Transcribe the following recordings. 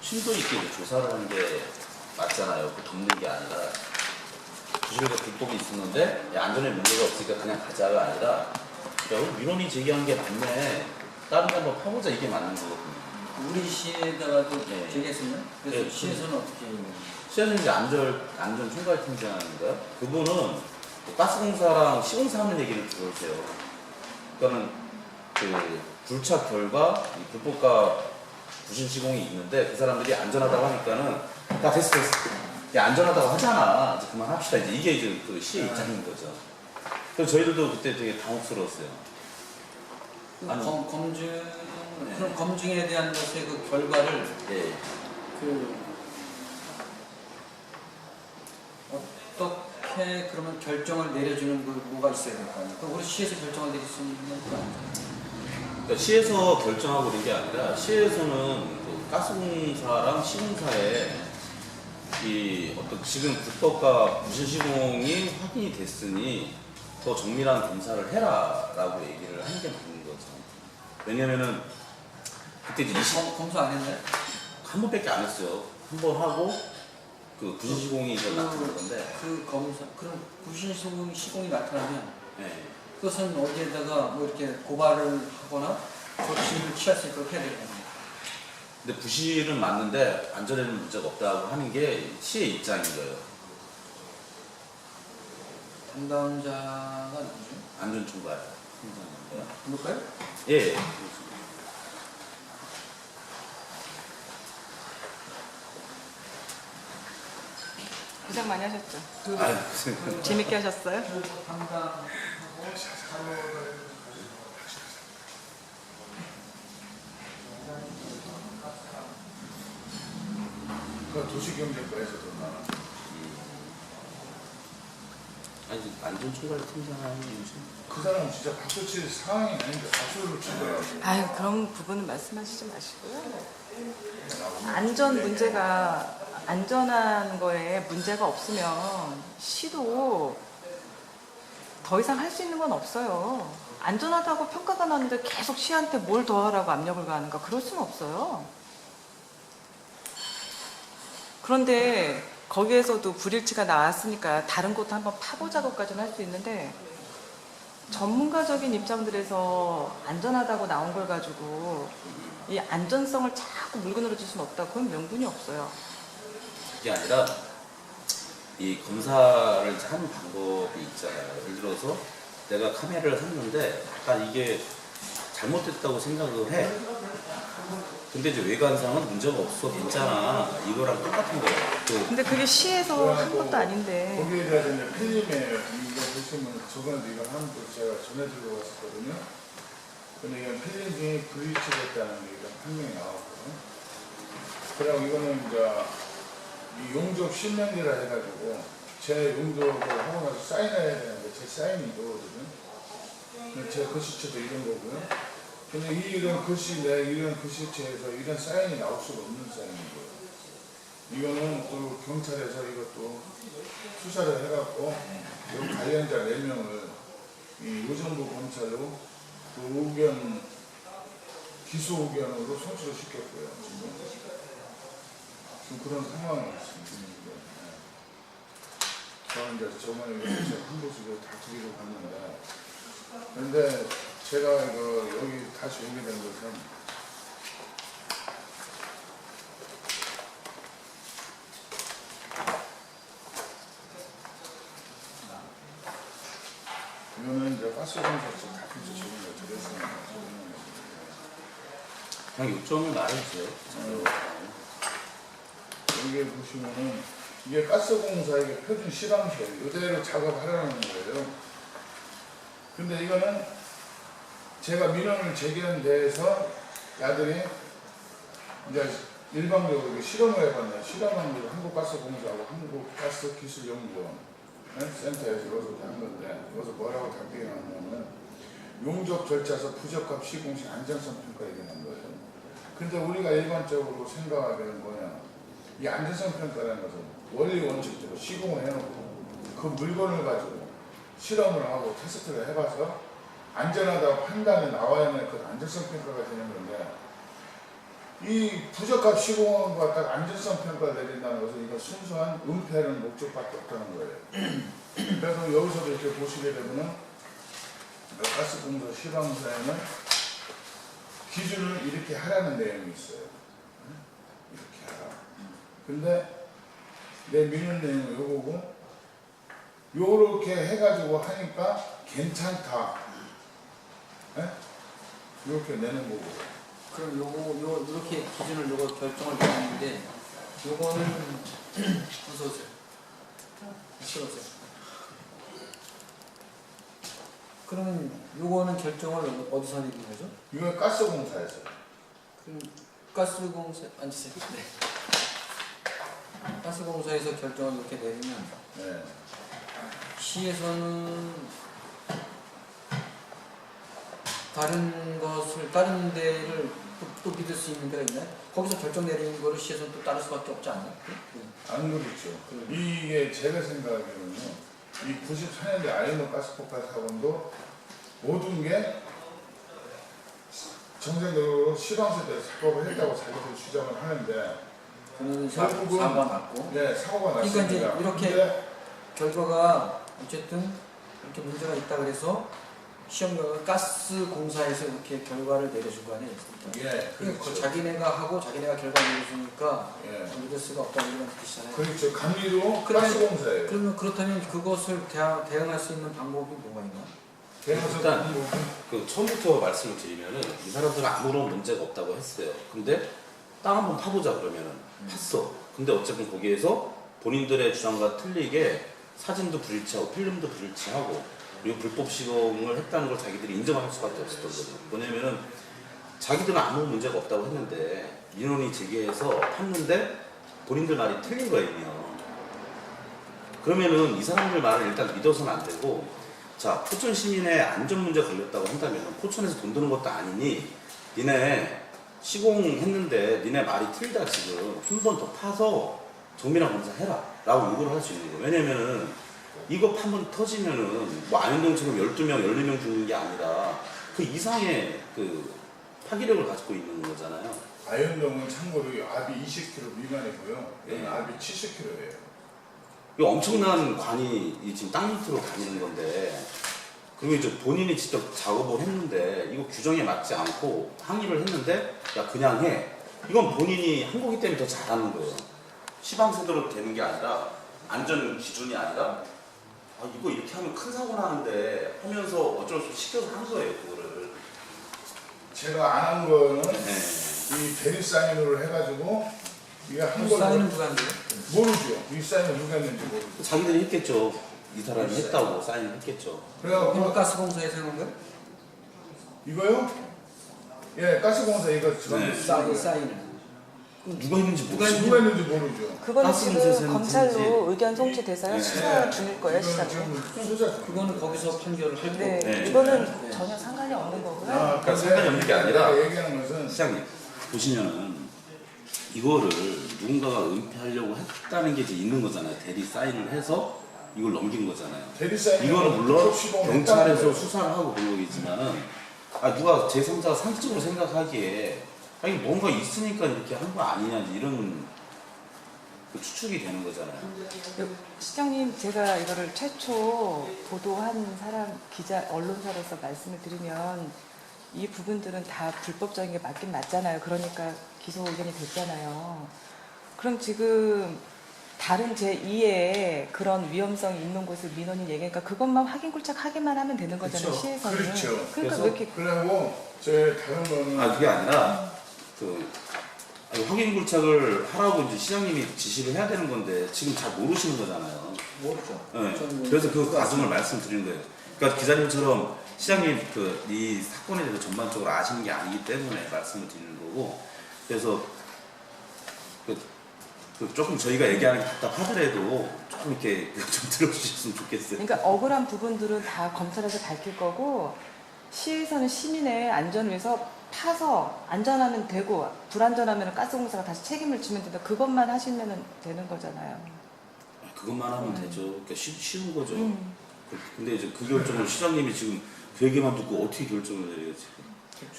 심도 있게 조사를 하는 게 맞잖아요. 그 덮는 게 아니라. 부실과 불법이 있었는데 야, 안전에 문제가 없으니까 그냥 가자가 아니라 야, 민원이 제기한 게 맞네. 다른 데 한번 파보자 이게 맞는 거거든요. 우리 시에다가도 네. 제기했었나요? 그래서 네. 시에서는 어떻게 했나요? 시에서는 이제 안전총괄팀장인가요? 그분은 가스공사랑 시공사 하는 얘기를 들으세요. 그러니까는 그 불착 결과 이 불법과 부실 시공이 있는데 그 사람들이 안전하다고 하니까는 다 됐어. 야, 안전하다고 하잖아. 이제 그만합시다. 이게 이제 그 시의 입장인 거죠. 그래서 저희들도 그때 되게 당혹스러웠어요. 검증 네. 그런 검증에 대한 것의 그 결과를 예. 그 어떻게 그러면 결정을 내려주는 그 뭐가 있어야 될 거 아니에요? 그 우리 시에서 결정을 내릴 수 있는 거 아니에요? 그러니까 시에서 결정하고 그런 게 아니라 시에서는 그 가스공사랑 시공사에 이 어떤 지금 불법과 부실 시공이 확인이 됐으니 더 정밀한 검사를 해라라고 얘기를 하는 게 맞는 거죠. 왜냐면은 그때 이제 검사 안 했나요? 한 번밖에 안 했어요. 한 번 하고 그 부실 시공이 이제 나타난 건데. 그 검사 그럼 부실 시공이 나타나면 네. 그것은 어디에다가 뭐 이렇게 고발을 하거나 조치를 취할 수 있도록 해야 될 거 아니에요? 근데 부실은 맞는데 안전에는 문제가 없다고 하는 게 시의 입장인 거예요. 담당자가 누구죠? 안전총괄. 누굴까요? 예. 고생 많이 하셨죠? 아유, 무슨. 재밌게 하셨어요? 담당 그 도시경제과에서도 나와. 아니, 안전총괄 팀장이 요즘. 그 사람은 진짜 박수 칠 상황이 아닌데 박수를 친 거야. 아유, 그런 부분은 말씀하시지 마시고요. 안전 문제가, 안전한 거에 문제가 없으면 시도 더 이상 할 수 있는 건 없어요. 안전하다고 평가가 나는데 계속 시한테 뭘 더 하라고 압력을 가하는가? 그럴 수는 없어요. 그런데 거기에서도 불일치가 나왔으니까 다른 곳도 한번 파고 작업까지는 할 수 있는데 전문가적인 입장들에서 안전하다고 나온 걸 가지고 이 안전성을 자꾸 물고 늘어질 수는 없다. 그건 명분이 없어요. 그게 아니라 이 검사를 하는 방법이 있잖아요. 예를 들어서 내가 카메라를 샀는데 약간 이게 잘못됐다고 생각을 해. 근데 이제 외관상은 문제가 없어, 괜찮아. 이거랑 똑같은 거예요. 또 근데 그게 시에서 한 것도 아닌데. 거기에 대해서 이제 필름에 이거 보시면 저번에도 이거 한 번 제가 전해드리고 왔었거든요. 근데 이건 필름 중에 불일치가 있다는 게 판명이 나왔거든요. 그럼 이거는 이제 이 용접 실명제라 해가지고 제 용접을 하고 나서 사인해야 되는데 제 사인이 이거거든요. 제 글씨체도 이런 거고요. 근데 이런 글씨, 이런 글씨체에서 이런 사인이 나올 수가 없는 사인인 거예요. 이거는 또 경찰에서 이것도 수사를 해갖고 이 관련자 4명을 이 의정부 검찰로 그 의견, 기소 의견으로 송치를 시켰고요. 지금 그런 상황이 있습니다. 저는 이제 저번에 제가 한 곳으로 다 드리고 갔는데, 근데 제가 이거 여기 다시 오게 된 것은 이거는 이제 가스공사에서 다 진짜 적은 거 드렸습니다. 그냥 요점을 말해주세요. 여기에 보시면은 이게 가스공사에게 표준 실험실 이대로 작업하려는 거예요. 근데 이거는 제가 민원을 제기한 데에서 야들이 이제 일방적으로 실험을 해봤네요. 실험한 게 한국가스공사하고 한국가스기술연구원 센터에서 여기서 한 건데 여기서 뭐라고 답변이 나오냐면 용접 절차에서 부적합 시공 시 안전성 평가 얘기하는 거예요. 근데 우리가 일반적으로 생각하기는 뭐냐, 이 안전성 평가라는 것은 원리 원칙대로 시공을 해놓고 그 물건을 가지고 실험을 하고 테스트를 해봐서 안전하다고 판단이 나와야만 그 안전성 평가가 되는 건데, 이 부적합 시공을 갖다가 안전성 평가 내린다는 것은 이거 순수한 은폐하는 목적밖에 없다는 거예요. 그래서 여기서도 이렇게 보시게 되면은 가스공사 시방사에는 기준을 이렇게 하라는 내용이 있어요. 이렇게 하라. 근데 내 미는 내용은 요거고 요렇게 해가지고 하니까 괜찮다. 이렇게 내는 거고. 그럼 요렇게 기준을 요거 결정을 내렸는데 요거는 어서 오세요. 어서 오세요. 그러면 요거는 결정을 어디서 내린 거죠? 이건 가스공사에서. 그럼 가스공사 앉으세요. 네. 가스공사에서 결정을 이렇게 내리면 네. 시에서는 다른 데를 또 믿을 수 있는 데가 있나요? 거기서 결정 내리는 거를 시에서는 또 따를 수밖에 없지 않나요? 안 그렇죠. 이게 제가 생각하기로는요. 이 94년대 아이노 가스폭발 사건도 모든 게 정상적으로 시방세대 작업을 했다고 자기들 주장을 하는데 그는 결국은 사고가 났고 네, 사고가 그러니까 났습니다. 이제 이렇게 근데 결과가 어쨌든 이렇게 문제가 있다 그래서 시험 결과 가스 공사에서 이렇게 결과를 내려준 거 아니에요? 예, 그러니까 그렇죠. 자기네가 하고 자기네가 결과 내려주니까 예. 믿을 수가 없다는 건 뜻이잖아요. 그렇죠. 감리도 그러면- 가스공사예요. 그러면 그렇다면 그것을 대응할 수 있는 방법이 뭐가 있나? 대해서 일단 그 처음부터 말씀을 드리면은 이 사람들은 아무런 문제가 없다고 했어요. 근데 땅 한번 파보자 그러면은 팠어. 근데 어쨌든 거기에서 본인들의 주장과 틀리게 사진도 불일치하고 필름도 불일치하고 그리고 불법 시공을 했다는 걸 자기들이 인정할 수밖에 없었던 거죠. 뭐냐면은 자기들은 아무 문제가 없다고 했는데 민원이 제기해서 팠는데 본인들 말이 틀린 거예요. 그러면은 이 사람들 말을 일단 믿어서는 안 되고, 자, 포천 시민의 안전 문제 걸렸다고 한다면 포천에서 돈 드는 것도 아니니 니네 시공했는데 니네 말이 틀리다 지금 한 번 더 파서 정밀한 검사해라 라고 요구를 할 수 있는 거예요. 왜냐면은 이거 한 번 터지면은 뭐 안현동처럼 12명, 14명 죽는 게 아니라 그 이상의 그 파기력을 가지고 있는 거잖아요. 아현동은 참고로 압이 20kg 미만이고요. 네. 압이 70kg예요. 이 엄청난 관이 이 지금 땅 밑으로 다니는 건데, 그리고 이제 본인이 직접 작업을 했는데 이거 규정에 맞지 않고 항의를 했는데 야 그냥 해. 이건 본인이 한 거기 때문에 더 잘하는 거예요. 시방세대로 되는 게 아니라 안전 기준이 아니라 아 이거 이렇게 하면 큰 사고 나는데 하면서 어쩔 수 없이 시켜서 한 거예요 그거를. 제가 안 한 거는 네. 이 대리 사인으로 해가지고 이게 한 그 거를 사인은 누가 한 거예요? 모르죠. 이 사인을 누가 했는지 모르죠. 자기들이 했겠죠. 이 사람이 했다고 사인을 했겠죠. 그럼 그래서 가스공사에서 해놓은 거예요? 이거요? 예, 가스공사 이거 지금 네. 사인을. 누가 했는지 모르죠. 누가 했는지 모르죠. 그거는 가스공사에서는 지금 검찰로 진지. 의견 송치돼서요. 네. 수사 중일 거예요, 이거는 시사님. 지금 수사 중. 그거는 거기서 판결을 할 거고. 네, 네. 이거는 네. 전혀 상관이 없는 거고요. 아, 그러니까 상관이 없는 게 아니라 내가 얘기하는 것은 시장님 보시면은 이거를 누군가가 은폐하려고 했다는 게 이제 있는 거잖아요. 대리 사인을 해서 이걸 넘긴 거잖아요. 대리 사인 이거는 물론 경찰에서 수사를 하고 그런 거겠지만은 아 누가 제3자가 상식적으로 생각하기에 아니 뭔가 있으니까 이렇게 한 거 아니냐 이런 그 추측이 되는 거잖아요. 시장님, 제가 이거를 최초 보도한 사람, 기자, 언론사로서 말씀을 드리면 이 부분들은 다 불법적인 게 맞긴 맞잖아요. 그러니까 기소 의견이 됐잖아요. 그럼 지금 다른 제2의 그런 위험성이 있는 곳을 민원인 얘기니까 그것만 확인 굴착하기만 하면 되는 거잖아요, 그렇죠. 시에서는. 그렇죠. 그러니까 그래서 왜 이렇게 그리고 제 다른 거는 아 그게 아니라 그 아니, 확인 굴착을 하라고 이제 시장님이 지시를 해야 되는 건데 지금 잘 모르시는 거잖아요. 모르죠. 네. 저는 그래서 그 과정을 말씀드리는 거예요. 그러니까 기자님처럼 시장님 그 이 사건에 대해서 전반적으로 아시는 게 아니기 때문에 말씀을 드리는 거고, 그래서 그 조금 저희가 얘기하는 게 답답하더라도 조금 이렇게 좀 들어주셨으면 좋겠어요. 그러니까 억울한 부분들은 다 검찰에서 밝힐 거고 시에서는 시민의 안전을 위해서 파서 안전하면 되고 불안전하면 가스공사가 다시 책임을 지면 된다. 그것만 하시면 되는 거잖아요. 그것만 하면 되죠. 그러니까 쉬운 거죠. 근데 이제 그 결정을 시장님이 지금 그 얘기만 듣고 어떻게 결정을 내리겠지?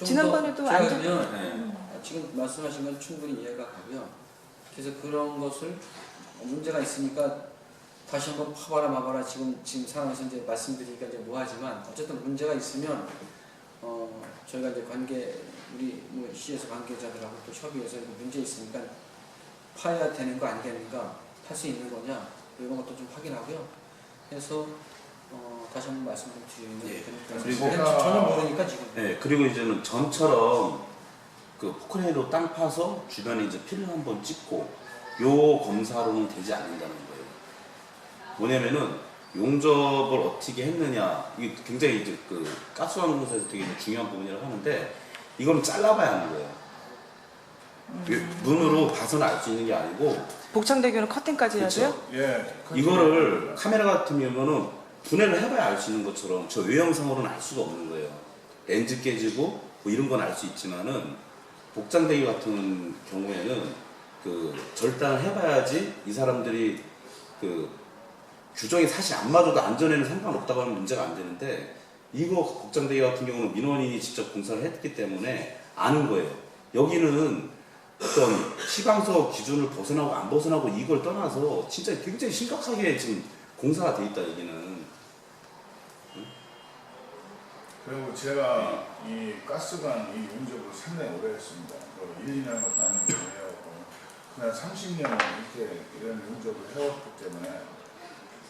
지난번에도 제가 안전- 그러면 네. 지금 말씀하신 건 충분히 이해가 가고요. 그래서 그런 것을 문제가 있으니까 다시 한번 파봐라 마봐라 지금 상황에서 이제 말씀드리기가 이제 뭐하지만 어쨌든 문제가 있으면 저희가 이제 우리 뭐 시에서 관계자들하고 또 협의해서 이거 문제 있으니까 파야 되는 거 아니겠는가, 팔 수 있는 거냐 이런 것도 좀 확인하고요. 해서 다시 한번 말씀 좀 드리면 예. 되니까. 그리고 전혀 모르니까 지금. 네, 그리고 이제는 전처럼 그 포크레인으로 땅 파서 주변에 이제 필름 한번 찍고 요 검사로는 되지 않는다는 거예요. 뭐냐면은 용접을 어떻게 했느냐, 이게 굉장히 이제 그 가스관공사에서 되게 중요한 부분이라고 하는데 이거는 잘라봐야 하는 거예요. 눈으로 봐서는 알 수 있는 게 아니고 복창대교는 커팅까지 해야 돼요? 예. 이거를 카메라 같은 경우는 분해를 해봐야 알 수 있는 것처럼 저 외형상으로는 알 수가 없는 거예요. 렌즈 깨지고 뭐 이런 건 알 수 있지만은 복장대기 같은 경우에는 그 절단을 해봐야지 이 사람들이 그 규정이 사실 안 맞아도 안전에는 상관없다고 하면 문제가 안 되는데 이거 복장대기 같은 경우는 민원인이 직접 공사를 했기 때문에 아는 거예요. 여기는 어떤 시방서 기준을 벗어나고 안 벗어나고 이걸 떠나서 진짜 굉장히 심각하게 지금 공사가 돼 있다 여기는. 그리고 제가 이 가스관 이 용접을 상당히 오래 했습니다. 1, 2년 것도 아니고 해왔고 그냥 30년 이렇게 이런 용접을 해왔기 때문에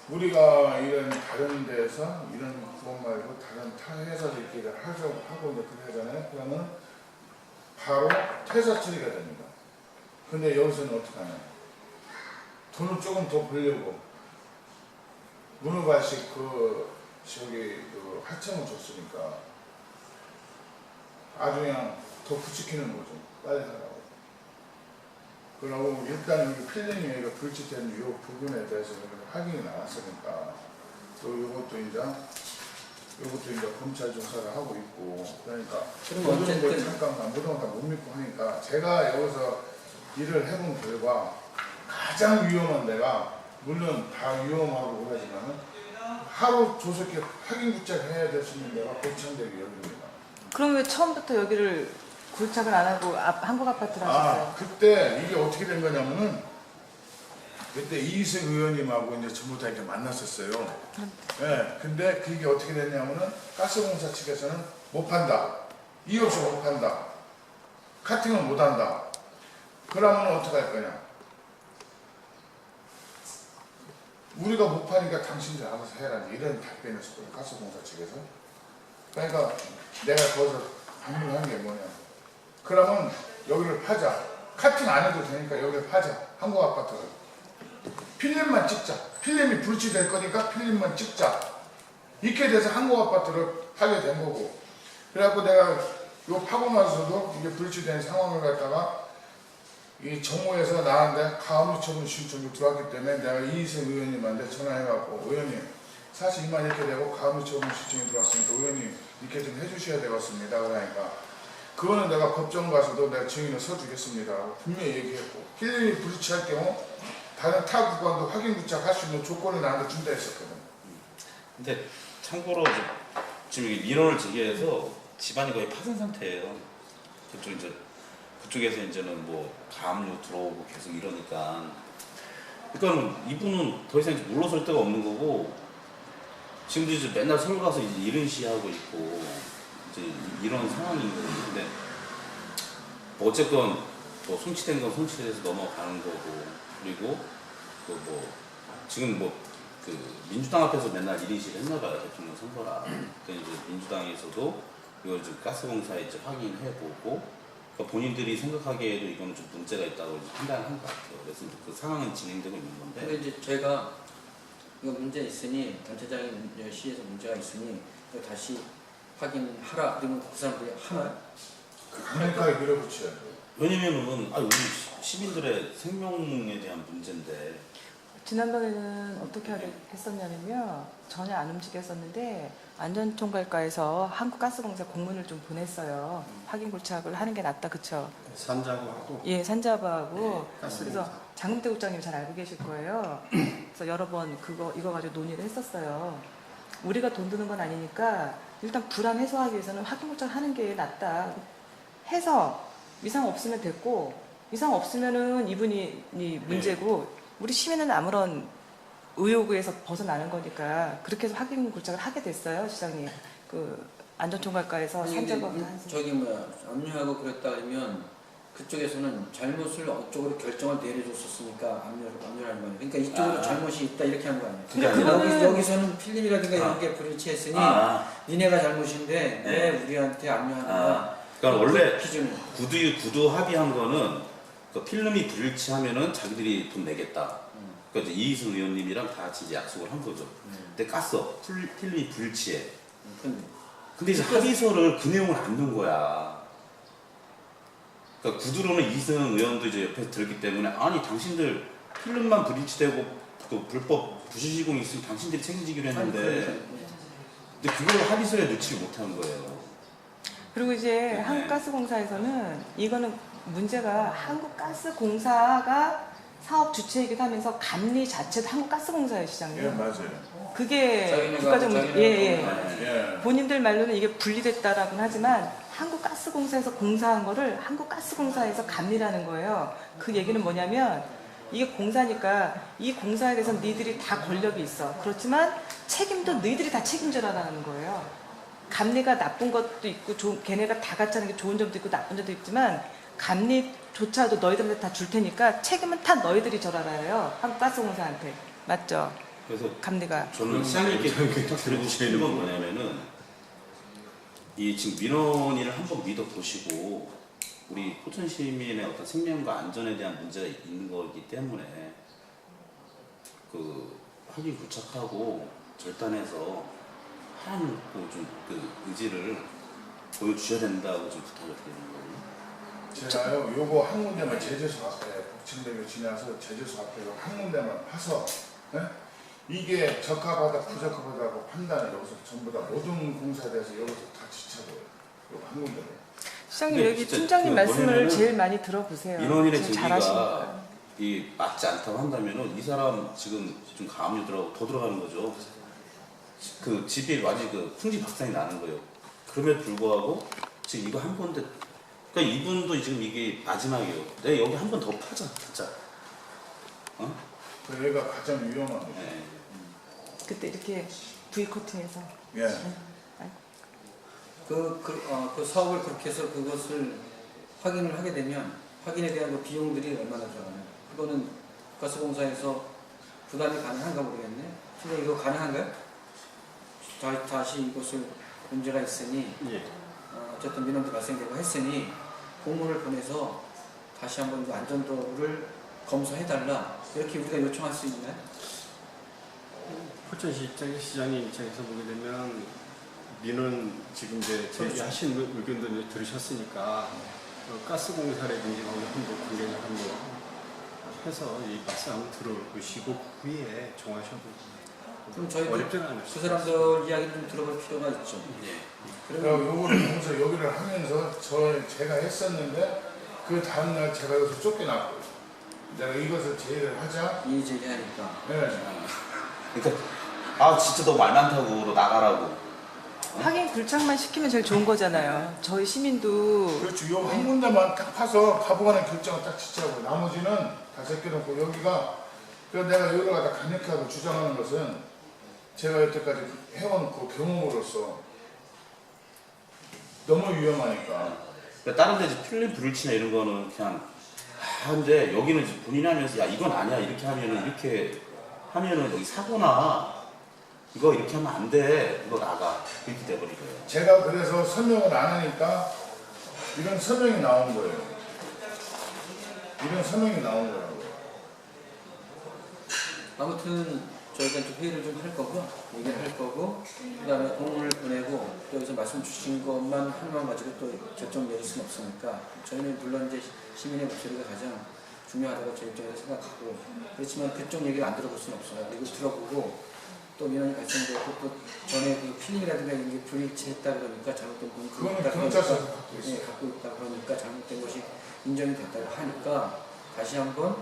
우리가 이런 다른 데서 이런 구멍 말고 다른 타 회사들끼리 하고 이제 그렇게 하잖아요. 그러면 바로 퇴사 처리가 됩니다. 근데 여기서는 어떻게 하냐? 돈을 조금 더 벌려고 문어발식 그 하청을 줬으니까 아주 그냥 더 부추기는 거죠. 빨리 하라고. 그러고 일단 여기 필름이 여기가 불치된 이 부분에 대해서 확인이 나왔으니까 또 이것도 이제 검찰 조사를 하고 있고 그러니까 그리고 모든 걸 어쨌든 잠깐만 모든 걸 못 믿고 하니까 제가 여기서 일을 해본 결과 가장 위험한 데가 물론 다 위험하고 그러지만은 하루 조석에 확인 구착해야 될 수 있는 데가 복창대교 여기입니다. 그럼 왜 처음부터 여기를 굴착을 안 하고 한국 아파트를 하셨어요? 그때 이게 어떻게 된 거냐면은 그때 이희석 의원님하고 이제 전부 다 이렇게 만났었어요. 예, 근데 그게 어떻게 됐냐면은 가스공사 측에서는 못 판다. 이유 없이 못 판다. 카팅을 못 한다. 그러면 어떻게 할 거냐? 우리가 못 파니까 당신들 알아서 해라. 이런 답변이었어요. 가스공사 측에서. 그러니까 내가 거기서 반문한 게 뭐냐. 그러면 여기를 파자. 카팅 안 해도 되니까 여기를 파자. 한국 아파트를. 필름만 찍자. 필름이 불치될 거니까 필름만 찍자. 이렇게 돼서 한국 아파트를 파게 된 거고. 그래갖고 내가 이거 파고 나서도 이게 불치된 상황을 갖다가 이 정모에서 나한테 가압류 처분 신청이 들어왔기 때문에 내가 이희석 의원님한테 전화해갖고 의원님 사실 이만 이렇게 되고 가압류 처분 신청이 들어왔으니까 의원님 이렇게 좀 해주셔야 되겠습니다. 그러니까 그거는 내가 법정 가서도 내가 증인을 서주겠습니다. 분명히 얘기했고 필름이 불치할 경우 다른 타 구간도 확인 부착할 수 있는 조건을 나한테 준다 했었거든. 근데 참고로 지금 이게 민원을 제기해서 집안이 거의 파산 상태예요. 그쪽에서 이제는 뭐 가압류 들어오고 계속 이러니까. 그러니까 이분은 더 이상 물러설 데가 없는 거고 지금도 이제 맨날 서울 가서 이제 이런 시하고 있고 이제 이런 상황인 거예요. 근데 뭐 어쨌건 뭐 송치된 건 송치돼서 넘어가는 거고 그리고 그 뭐 지금 뭐 그 민주당 앞에서 맨날 1인실 했나봐요. 대통령 선거라. 그러니까 이제 민주당에서도 이걸 지금 가스공사에 이제 확인해보고 그러니까 본인들이 생각하기에도 이거는 좀 문제가 있다고 판단한 것 같아요. 그래서 그 상황은 진행되고 있는 건데. 근데 이제 제가 이거 문제 있으니 단체장이 시에서 문제가 있으니 이거 다시 확인하라. 그러면 그 사람들이 하나요? 강력하게 밀어붙여야 돼요. 왜냐면은 우리 시민들의 생명에 대한 문제인데. 지난번에는 어떻게 했었냐면요. 전혀 안 움직였었는데 안전총괄과에서 한국가스공사 공문을 좀 보냈어요. 확인 굴착을 하는 게 낫다, 그쵸? 산자부하고 예, 산자부하고. 네, 그래서 장금태 국장님 잘 알고 계실 거예요. 그래서 여러 번 이거 가지고 논의를 했었어요. 우리가 돈 드는 건 아니니까 일단 불안 해소하기 위해서는 확인 굴착 하는 게 낫다 해서 이상 없으면 됐고 이상 없으면은 이분이 문제고 우리 시민은 아무런 의혹에서 벗어나는 거니까 그렇게 해서 확인 굴착을 하게 됐어요, 시장님. 그 안전총괄과에서 아니, 근데 산자부터 한 저기 뭐야 압류하고 그랬다 그러면 그쪽에서는 잘못을 어쪽으로 결정을 내려줬었으니까 압류라는 거예요. 그러니까 이쪽으로 잘못이 있다 이렇게 한 거 아니에요. 그게 아니라 여기서는 필름이라든가 이런 게 불일치했으니 니네가 잘못인데 왜 우리한테 압류하는 거야? 그러니까 원래 기준. 구두 합의한 거는 그 필름이 불일치하면은 자기들이 돈 내겠다. 그러니까 이제 이희승 의원님이랑 다 같이 이제 약속을 한 거죠. 근데 깠어. 필름이 불일치해. 근데 이제 합의서를 그 내용을 안 넣은 거야. 그러니까 구두로는 이희승 의원도 이제 옆에서 들기 때문에 아니 당신들 필름만 불일치되고 그 불법 부실시공이 있으면 당신들이 책임지기로 했는데 근데 그걸 합의서에 넣지 못한 거예요. 그리고 이제 한국가스공사에서는 이거는 문제가 한국가스공사가 사업 주체이기도 하면서 감리 자체도 한국가스공사예요, 시장님. 예, 맞아요. 그게 국가적 문제. 예. 본인들 말로는 이게 분리됐다라고는 하지만 한국가스공사에서 공사한 거를 한국가스공사에서 감리라는 거예요. 그 얘기는 뭐냐면 이게 공사니까 이 공사에 대해서 니들이 다 권력이 있어. 그렇지만 책임도 너희들이 다 책임져라라는 거예요. 감리가 나쁜 것도 있고 걔네가 다 같이 하는 게 좋은 점도 있고 나쁜 점도 있지만 감리조차도 너희들한테 다 줄 테니까 책임은 다 너희들이 져라라요. 한국가스공사한테. 맞죠? 그래서 감리가. 저는 시장님께 부탁드리고 싶은 건 뭐냐면은 이 지금 민원인을 한번 믿어 보시고 우리 포천 시민의 어떤 생명과 안전에 대한 문제가 있는 거기 때문에 그 확인 굴착하고 절단해서 하는 좀그 의지를 보여주셔야 된다고 좀 부탁을 드리는 거예요. 제가요, 요거 한 군데만 제재소 앞에 복층대교 지나서 제재소 앞에 한 군데만 파서 예? 이게 적합하다 부적합하다고 판단을 여기서 전부 다 모든 공사에 대해서 여기서 다 지쳐버려요. 요거 한 군데로. 시장님 근데 여기 진짜 팀장님 그 말씀을 뭐냐면은 제일 많이 들어보세요. 민원인의 제일 제기가 잘하시니까. 이 맞지 않다고 한다면은 이 사람 지금 좀 가압류 더 들어가는 거죠. 그 집이 아직 그 풍지박산이 나는 거예요. 그럼에도 불구하고 지금 이거 한 건데, 그러니까 이분도 지금 이게 마지막이에요. 내가 여기 한 번 더 파자. 어? 그 얘가 가장 위험한 거죠. 네. 그때 이렇게 V 코팅해서. 예. 그 사업을 그렇게 해서 그것을 확인을 하게 되면 확인에 대한 그 비용들이 얼마나 들어가나요? 그거는 가스공사에서 부담이 가능한가 모르겠네. 근데 이거 가능한가요? 다시 이것을 문제가 있으니 어쨌든 민원도 발생되고 했으니 공문을 보내서 다시 한번 그 안전도를 검사해달라 이렇게 우리가 요청할 수 있나요? 포천시 시장님 입장에서 보게 되면 민원 지금 이제 제기하신 의견도 이제 들으셨으니까 가스공사라든지 한번 관계자 한번 해서 이 말씀 한번 들어보시고 그 후에 정하셔도 그럼 저희도 어렵지는 않을 그 사람들 이야기를 좀 들어볼 필요가 있죠. 그리고 요거를 공사 여기를 하면서 제가 했었는데 그 다음날 제가 여기서 쫓겨났고요. 내가 이것을 제의를 하자. 이의 제기하니까. 네. 그러니까 아 진짜 너 말 많다고 너 나가라고. 확인 굴착만 시키면 제일 좋은 거잖아요. 저희 시민도 그렇죠. 요 한 군데만 딱 파서 가보가는 결정을 딱 지체하고 나머지는 다 제껴놓고 여기가 그래서 내가 여기를 갖다 강력하게 주장하는 것은 제가 여태까지 해온 그 경험으로서 너무 위험하니까. 그러니까 다른 데 이제 필름 불일치나 이런 거는 그냥 근데 여기는 이제 본인이 하면서 야 이건 아니야 이렇게 하면은 여기 사고나 이거 이렇게 하면 안 돼 이거 나가 이렇게 돼버린 거예요. 제가 그래서 설명을 안 하니까 이런 설명이 나온 거예요. 이런 설명이 나온 거라고요. 아무튼 저희가 좀 회의를 좀 할 거고요. 얘기를 할 거고 그다음에 공문을 보내고 또 여기서 말씀 주신 것만 하나만 가지고 또 결정 내릴 수는 없으니까 저희는 물론 이제 시민의 목소리가 가장 중요하다고 제 입장에서 생각하고 그렇지만 그쪽 얘기를 안 들어볼 수는 없어요. 이거 들어보고 또 민원이 발생되고 또 전에 그 필링이라든가 이런 게 불일치했다 그러니까 잘못된 부분이 그거는 있다 경찰서에서 그러니까, 갖고 있어요. 갖고 있다 그러니까 잘못된 것이 인정이 됐다고 하니까 다시 한번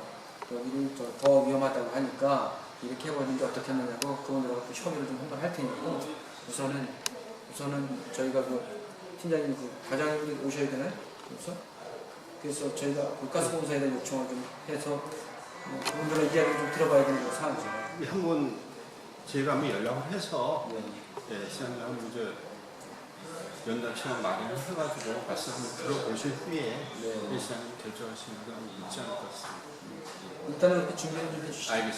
여기는 더 위험하다고 하니까 이렇게 해버리는데 어떻게 하느냐고 그분들하고 또 협의를 좀 한번 할 테니까 우선은 저희가 그 팀장님 그 과장님이 오셔야 되나요? 그래서 그래서 저희가 그 가스공사에 대한 요청을 좀 해서 그분들의 이야기를 좀 들어봐야 되는 사안이죠. 한번 저희가 한번 연락을 해서 네. 시장님 한번 연단처럼 마련해가지고 말씀 한번 들어보신 후에 네. 시장님 결정하시는 건 있지 않을 것 같습니다. 일단은 그 준비를 좀 해주시죠. 알겠습니다.